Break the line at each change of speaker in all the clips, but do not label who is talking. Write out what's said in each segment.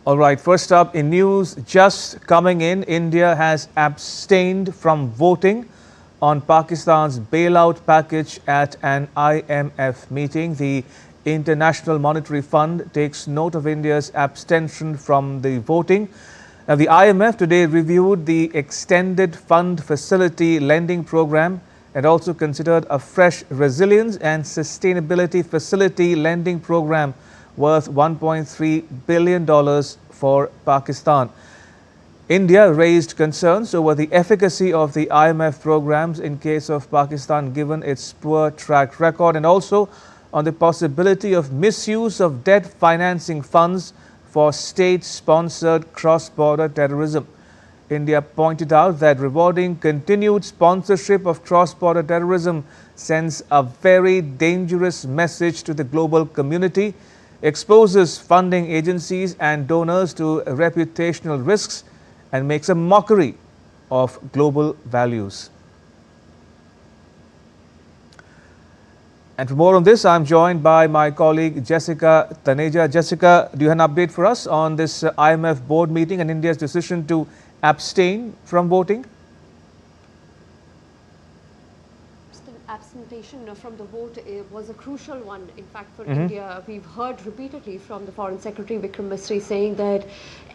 All right, first up in news just coming in, India has abstained from voting on Pakistan's bailout package at an IMF meeting. The International Monetary Fund takes note of India's abstention from the voting. Now, the IMF today reviewed the extended fund facility lending program and also considered a fresh resilience and sustainability facility lending program worth $1.3 billion for Pakistan. India raised concerns over the efficacy of the IMF programs in case of Pakistan given its poor track record, and also on the possibility of misuse of debt financing funds for state-sponsored cross-border terrorism. India pointed out that rewarding continued sponsorship of cross-border terrorism sends a very dangerous message to the global community, exposes funding agencies and donors to reputational risks, and makes a mockery of global values. And for more on this, I'm joined by my colleague Jessica Taneja. Jessica, do you have an update for us on this IMF board meeting and India's decision to abstain from voting?
Abstention from the vote was a crucial one, in fact, for India. We've heard repeatedly from the Foreign Secretary Vikram Misri saying that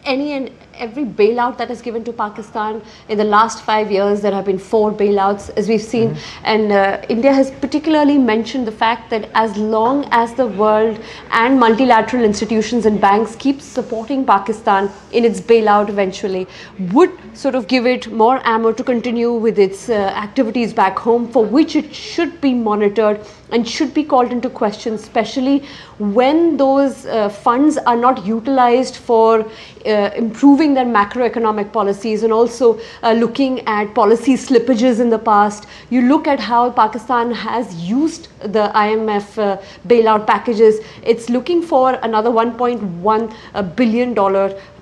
any and every bailout that is given to Pakistan in the last 5 years, there have been 4 bailouts, as we've seen. And India has particularly mentioned the fact that as long as the world and multilateral institutions and banks keep supporting Pakistan in its bailout eventually, would sort of give it more ammo to continue with its activities back home, for which it should be monitored and should be called into question, especially when those funds are not utilized for improving their macroeconomic policies, and also looking at policy slippages in the past. You look at how Pakistan has used the IMF bailout packages. It's looking for another $1.1 billion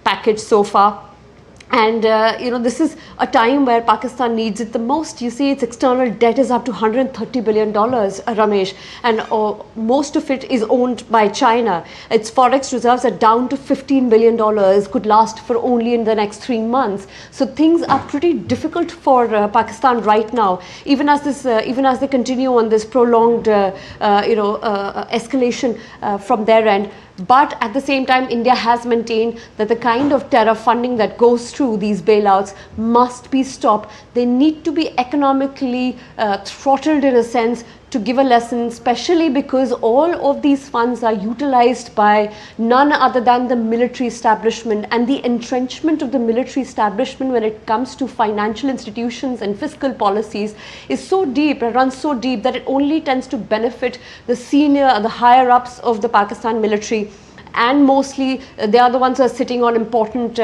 package so far. And this is a time where Pakistan needs it the most. You see, its external debt is up to $130 billion, Ramesh, and most of it is owned by China. Its forex reserves are down to $15 billion, could last for only in the next 3 months. So things are pretty difficult for Pakistan right now, even as they continue on this prolonged, escalation from their end. But at the same time, India has maintained that the kind of terror funding that goes through these bailouts must be stopped. They need to be economically throttled in a sense, to give a lesson, especially because all of these funds are utilized by none other than the military establishment, and the entrenchment of the military establishment when it comes to financial institutions and fiscal policies is so deep, it runs so deep, that it only tends to benefit the higher ups of the Pakistan military. And mostly they are the ones who are sitting on important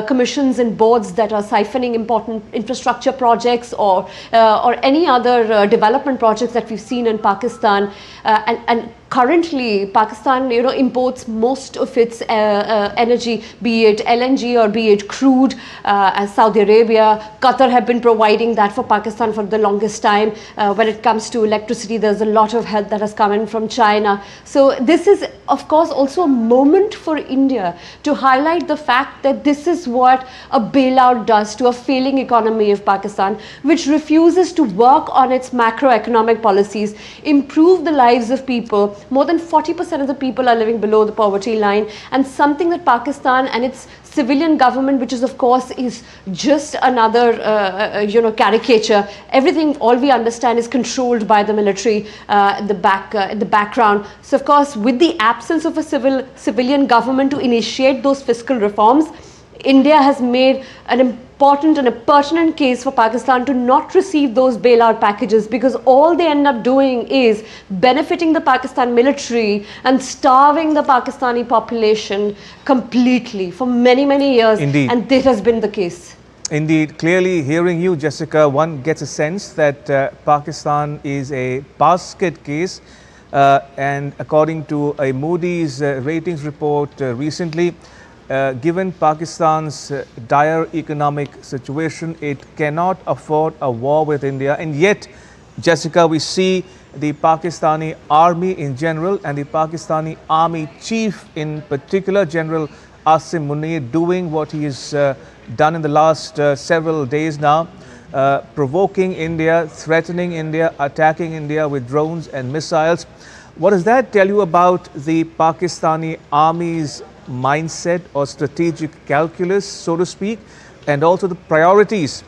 commissions and boards that are siphoning important infrastructure projects or any other development projects that we've seen in Pakistan. And currently, Pakistan, imports most of its energy, be it LNG or be it crude, as Saudi Arabia, Qatar have been providing that for Pakistan for the longest time. When it comes to electricity, there's a lot of help that has come in from China. So this is, of course, also a moment for India to highlight the fact that this is what a bailout does to a failing economy of Pakistan, which refuses to work on its macroeconomic policies, improve the lives of people. More than 40% of the people are living below the poverty line, and something that Pakistan and its civilian government, which is of course is just another caricature. Everything, all we understand, is controlled by the military in the background. So of course, with the absence of a civilian government to initiate those fiscal reforms, India has made an important and a pertinent case for Pakistan to not receive those bailout packages, because all they end up doing is benefiting the Pakistan military and starving the Pakistani population completely for many, many years.
Indeed.
And this has been the case.
Indeed. Clearly, hearing you, Jessica, one gets a sense that Pakistan is a basket case. And according to a Moody's ratings report recently, given Pakistan's dire economic situation, it cannot afford a war with India. And yet, Jessica, we see the Pakistani army in general and the Pakistani army chief in particular, General Asim Munir doing what he has done in the last several days now, provoking India, threatening India, attacking India with drones and missiles. What does that tell you about the Pakistani army's mindset or strategic calculus, so to speak, and also the priorities,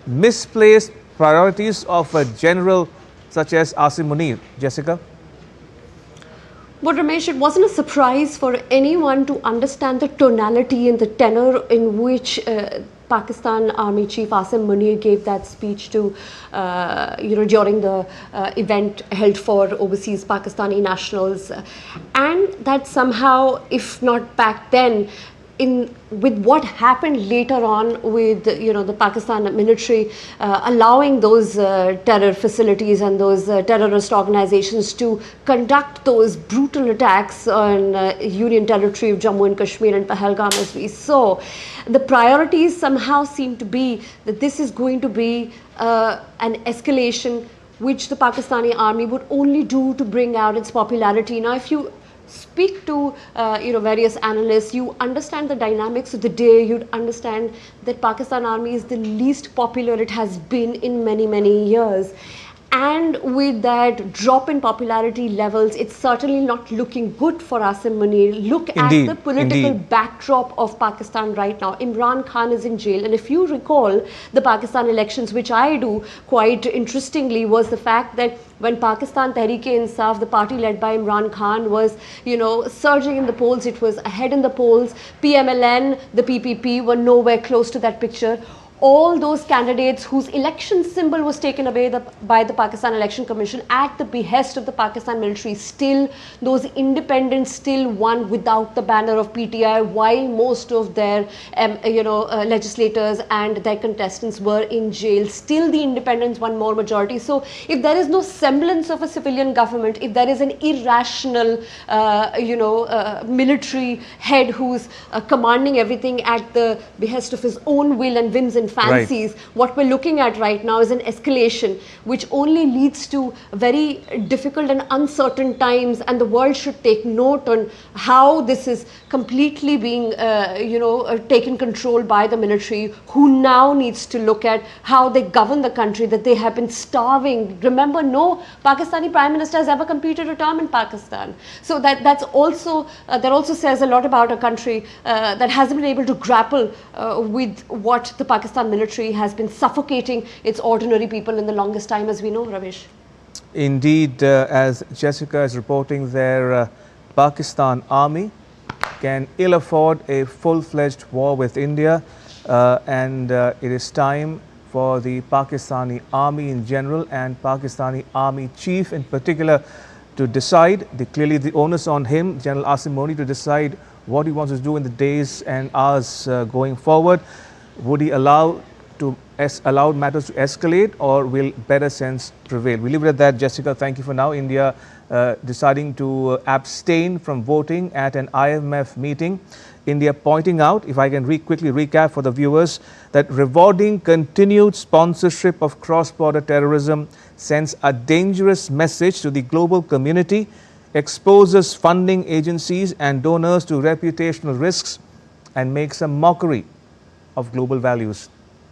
misplaced priorities of a general such as Asim Munir? Jessica?
But Ramesh, it wasn't a surprise for anyone to understand the tonality and the tenor in which Pakistan Army Chief Asim Munir gave that speech to, during the event held for overseas Pakistani nationals, and that somehow, if not back then, with what happened later on with the Pakistan military allowing those terror facilities and those terrorist organizations to conduct those brutal attacks on Union territory of Jammu and Kashmir and Pahalgam, as we saw, the priorities somehow seem to be that this is going to be an escalation which the Pakistani army would only do to bring out its popularity. Now, if you speak to various analysts, you understand the dynamics of the day, you'd understand that Pakistan army is the least popular it has been in many years. And with that drop in popularity levels, it's certainly not looking good for Asim Munir. Look
Indeed,
at the political backdrop of Pakistan right now. Imran Khan is in jail. And if you recall the Pakistan elections, which I do quite interestingly, was the fact that when Pakistan Tehreek-e-Insaf, the party led by Imran Khan, was, surging in the polls, it was ahead in the polls. PMLN, the PPP, were nowhere close to that picture. All those candidates whose election symbol was taken away by the Pakistan Election Commission at the behest of the Pakistan military, still, those independents still won without the banner of PTI, while most of their legislators and their contestants were in jail. Still, the independents won more majority. So if there is no semblance of a civilian government, if there is an irrational military head who's commanding everything at the behest of his own will and whims and fancies, right, what we're looking at right now is an escalation which only leads to very difficult and uncertain times, and the world should take note on how this is completely being taken control by the military, who now needs to look at how they govern the country, that they have been starving. Remember, no Pakistani Prime Minister has ever completed a term in Pakistan. So that also says a lot about a country that hasn't been able to grapple with what the Pakistan military has been suffocating its ordinary people in the longest time, as we know, Ramesh.
Indeed, as Jessica is reporting there, Pakistan army can ill afford a full-fledged war with India, and it is time for the Pakistani army in general and Pakistani army chief in particular to decide. Clearly the onus on him, General Asim Munir, to decide what he wants to do in the days and hours going forward. Would he allow matters to escalate, or will better sense prevail? We leave it at that, Jessica. Thank you for now. India deciding to abstain from voting at an IMF meeting. India pointing out, if I can quickly recap for the viewers, that rewarding continued sponsorship of cross-border terrorism sends a dangerous message to the global community, exposes funding agencies and donors to reputational risks, and makes a mockery of global values.